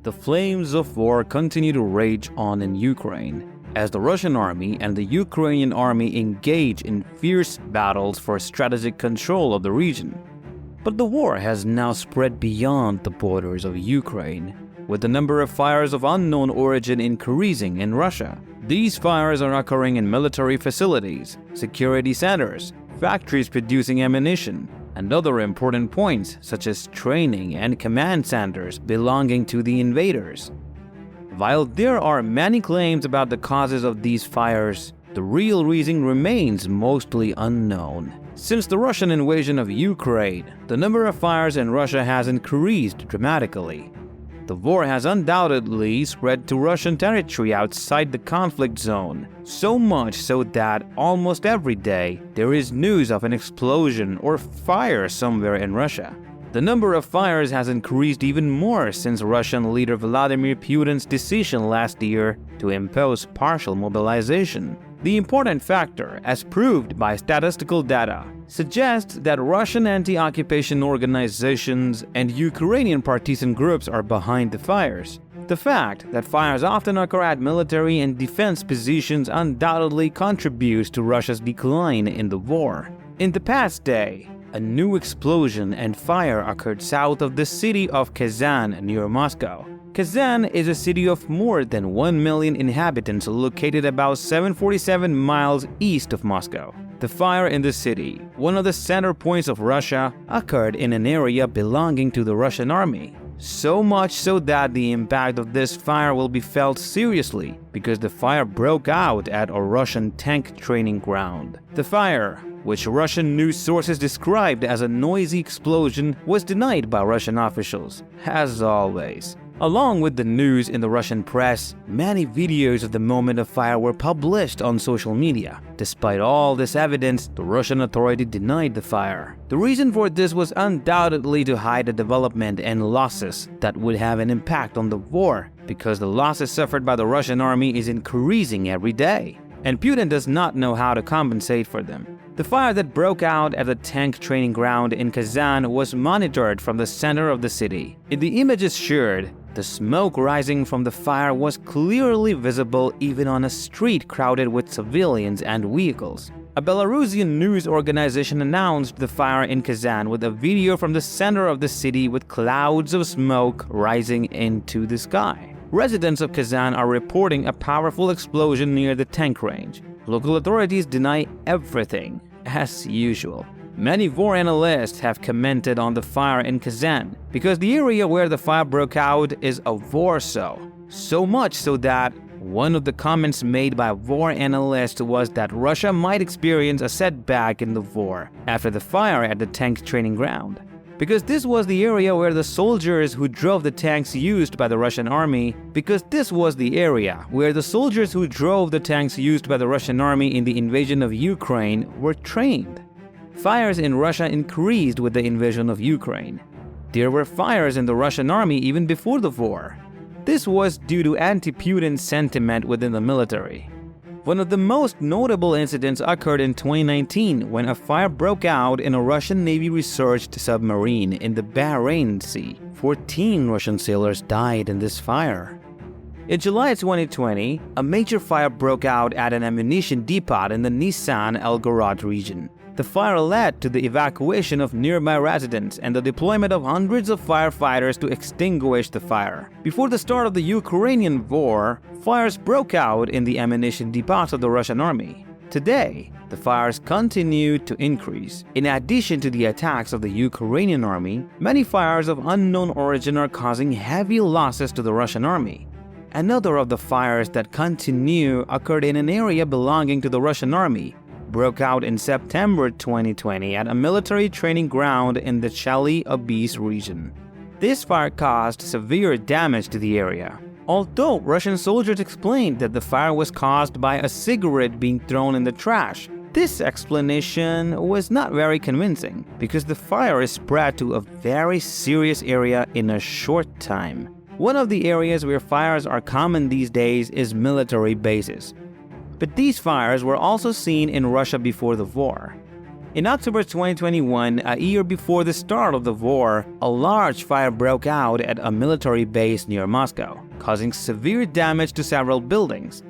the flames of war continue to rage on in Ukraine, as the Russian army and the Ukrainian army engage in fierce battles for strategic control of the region. But the war has now spread beyond the borders of Ukraine, with the number of fires of unknown origin increasing in Russia. These fires are occurring in military facilities, security centers, factories producing ammunition, and other important points such as training and command centers belonging to the invaders. While there are many claims about the causes of these fires, the real reason remains mostly unknown. Since the Russian invasion of Ukraine, the number of fires in Russia has increased dramatically. The war has undoubtedly spread to Russian territory outside the conflict zone, so much so that almost every day there is news of an explosion or fire somewhere in Russia. The number of fires has increased even more since Russian leader Vladimir Putin's decision last year to impose partial mobilization. The important factor, as proved by statistical data, suggests that Russian anti-occupation organizations and Ukrainian partisan groups are behind the fires. The fact that fires often occur at military and defense positions undoubtedly contributes to Russia's decline in the war. In the past day, a new explosion and fire occurred south of the city of Kazan near Moscow. Kazan is a city of more than 1 million inhabitants located about 747 miles east of Moscow. The fire in the city, one of the center points of Russia, occurred in an area belonging to the Russian army. So much so that the impact of this fire will be felt seriously because the fire broke out at a Russian tank training ground. The fire, which Russian news sources described as a noisy explosion, was denied by Russian officials, as always. Along with the news in the Russian press, many videos of the moment of fire were published on social media. Despite all this evidence, the Russian authority denied the fire. The reason for this was undoubtedly to hide the development and losses that would have an impact on the war, because the losses suffered by the Russian army is increasing every day, and Putin does not know how to compensate for them. The fire that broke out at the tank training ground in Kazan was monitored from the center of the city. In the images shared, the smoke rising from the fire was clearly visible even on a street crowded with civilians and vehicles. A Belarusian news organization announced the fire in Kazan with a video from the center of the city with clouds of smoke rising into the sky. Residents of Kazan are reporting a powerful explosion near the tank range. Local authorities deny everything, as usual. Many war analysts have commented on the fire in Kazan because the area where the fire broke out is a war zone. So much so that one of the comments made by war analysts was that Russia might experience a setback in the war after the fire at the tank training ground. Because this was the area where the soldiers who drove the tanks used by the Russian army in the invasion of Ukraine were trained. Fires in Russia increased with the invasion of Ukraine. There were fires in the Russian army even before the war. This was due to anti-Putin sentiment within the military. One of the most notable incidents occurred in 2019 when a fire broke out in a Russian Navy-researched submarine in the Barents Sea. 14 Russian sailors died in this fire. In July 2020, a major fire broke out at an ammunition depot in the Nissan-Belgorod region. The fire led to the evacuation of nearby residents and the deployment of hundreds of firefighters to extinguish the fire. Before the start of the Ukrainian war, fires broke out in the ammunition depots of the Russian army. Today, the fires continue to increase. In addition to the attacks of the Ukrainian army, many fires of unknown origin are causing heavy losses to the Russian army. Another of the fires that continue occurred in an area belonging to the Russian army, broke out in September 2020 at a military training ground in the Chelyabinsk region. This fire caused severe damage to the area. Although Russian soldiers explained that the fire was caused by a cigarette being thrown in the trash, this explanation was not very convincing because the fire is spread to a very serious area in a short time. One of the areas where fires are common these days is military bases. But these fires were also seen in Russia before the war. In October 2021, a year before the start of the war, a large fire broke out at a military base near Moscow, causing severe damage to several buildings.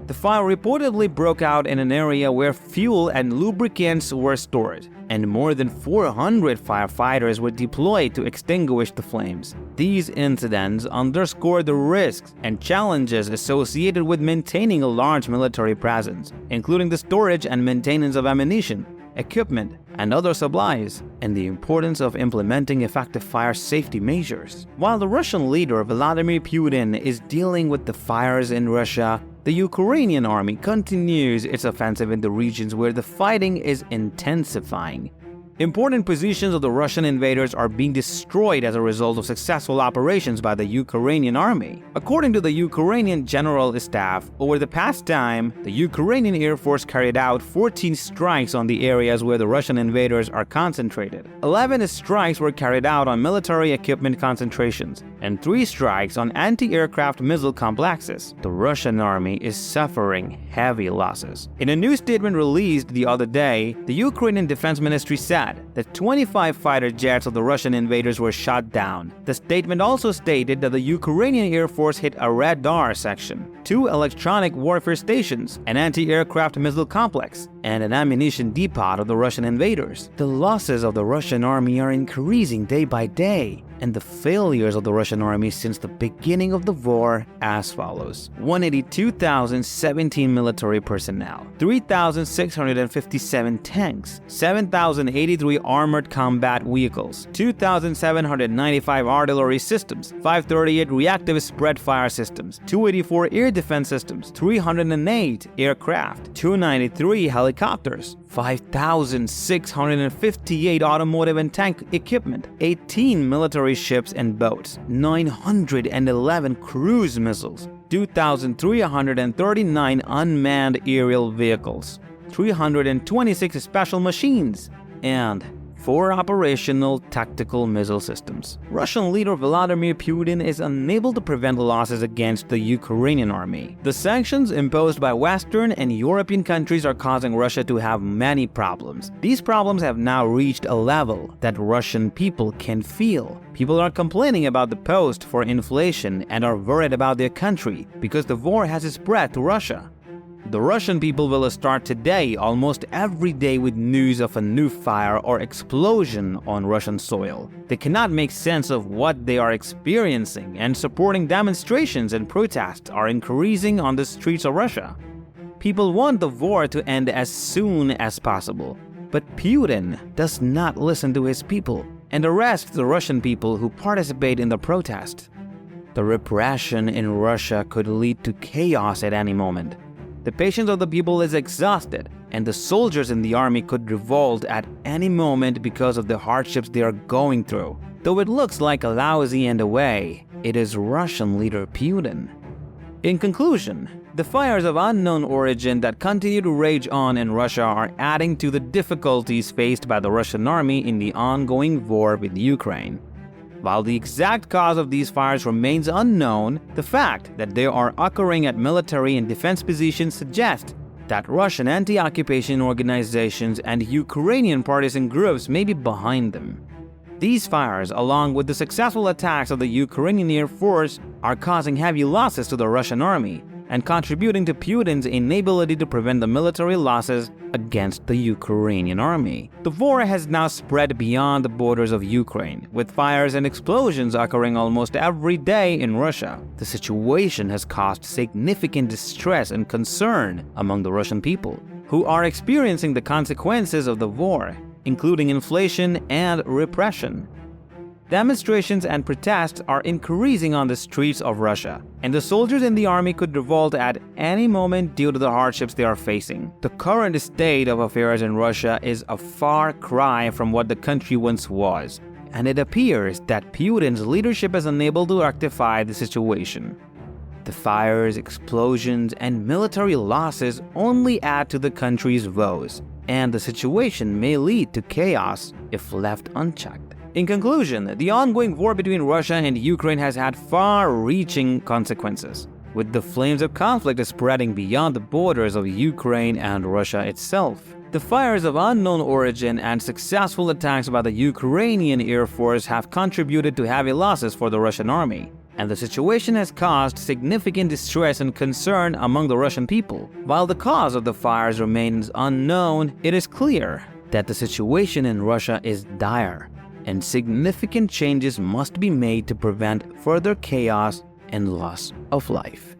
The fire reportedly broke out in an area where fuel and lubricants were stored, and more than 400 firefighters were deployed to extinguish the flames. These incidents underscore the risks and challenges associated with maintaining a large military presence, including the storage and maintenance of ammunition, equipment, and other supplies, and the importance of implementing effective fire safety measures. While the Russian leader Vladimir Putin is dealing with the fires in Russia, the Ukrainian army continues its offensive in the regions where the fighting is intensifying. Important positions of the Russian invaders are being destroyed as a result of successful operations by the Ukrainian army. According to the Ukrainian General Staff, over the past time, the Ukrainian Air Force carried out 14 strikes on the areas where the Russian invaders are concentrated. 11 strikes were carried out on military equipment concentrations, and 3 strikes on anti-aircraft missile complexes. The Russian army is suffering heavy losses. In a new statement released the other day, the Ukrainian Defense Ministry said that 25 fighter jets of the Russian invaders were shot down. The statement also stated that the Ukrainian Air Force hit a radar section, 2 electronic warfare stations, an anti-aircraft missile complex, and an ammunition depot of the Russian invaders. The losses of the Russian army are increasing day by day, and the failures of the Russian army since the beginning of the war as follows: 182,017 military personnel, 3,657 tanks, 7,083 armored combat vehicles, 2,795 artillery systems, 538 reactive spread fire systems, 284 air defense systems, 308 aircraft, 293 helicopters, 5,658 automotive and tank equipment, 18 military ships and boats, 911 cruise missiles, 2,339 unmanned aerial vehicles, 326 special machines, and 4 operational tactical missile systems. Russian leader Vladimir Putin is unable to prevent losses against the Ukrainian army. The sanctions imposed by Western and European countries are causing Russia to have many problems. These problems have now reached a level that Russian people can feel. People are complaining about the post for inflation and are worried about their country because the war has spread to Russia. The Russian people will start today almost every day with news of a new fire or explosion on Russian soil. They cannot make sense of what they are experiencing, and supporting demonstrations and protests are increasing on the streets of Russia. People want the war to end as soon as possible, but Putin does not listen to his people and arrests the Russian people who participate in the protest. The repression in Russia could lead to chaos at any moment. The patience of the people is exhausted, and the soldiers in the army could revolt at any moment because of the hardships they are going through. Though it looks like a lousy end away, it is Russian leader Putin. In conclusion, the fires of unknown origin that continue to rage on in Russia are adding to the difficulties faced by the Russian army in the ongoing war with Ukraine. While the exact cause of these fires remains unknown, the fact that they are occurring at military and defense positions suggests that Russian anti-occupation organizations and Ukrainian partisan groups may be behind them. These fires, along with the successful attacks of the Ukrainian Air Force, are causing heavy losses to the Russian army and contributing to Putin's inability to prevent the military losses against the Ukrainian army. The war has now spread beyond the borders of Ukraine, with fires and explosions occurring almost every day in Russia. The situation has caused significant distress and concern among the Russian people, who are experiencing the consequences of the war, including inflation and repression. Demonstrations and protests are increasing on the streets of Russia, and the soldiers in the army could revolt at any moment due to the hardships they are facing. The current state of affairs in Russia is a far cry from what the country once was, and it appears that Putin's leadership is unable to rectify the situation. The fires, explosions, and military losses only add to the country's woes, and the situation may lead to chaos if left unchecked. In conclusion, the ongoing war between Russia and Ukraine has had far-reaching consequences, with the flames of conflict spreading beyond the borders of Ukraine and Russia itself. The fires of unknown origin and successful attacks by the Ukrainian Air Force have contributed to heavy losses for the Russian army, and the situation has caused significant distress and concern among the Russian people. While the cause of the fires remains unknown, it is clear that the situation in Russia is dire, and significant changes must be made to prevent further chaos and loss of life.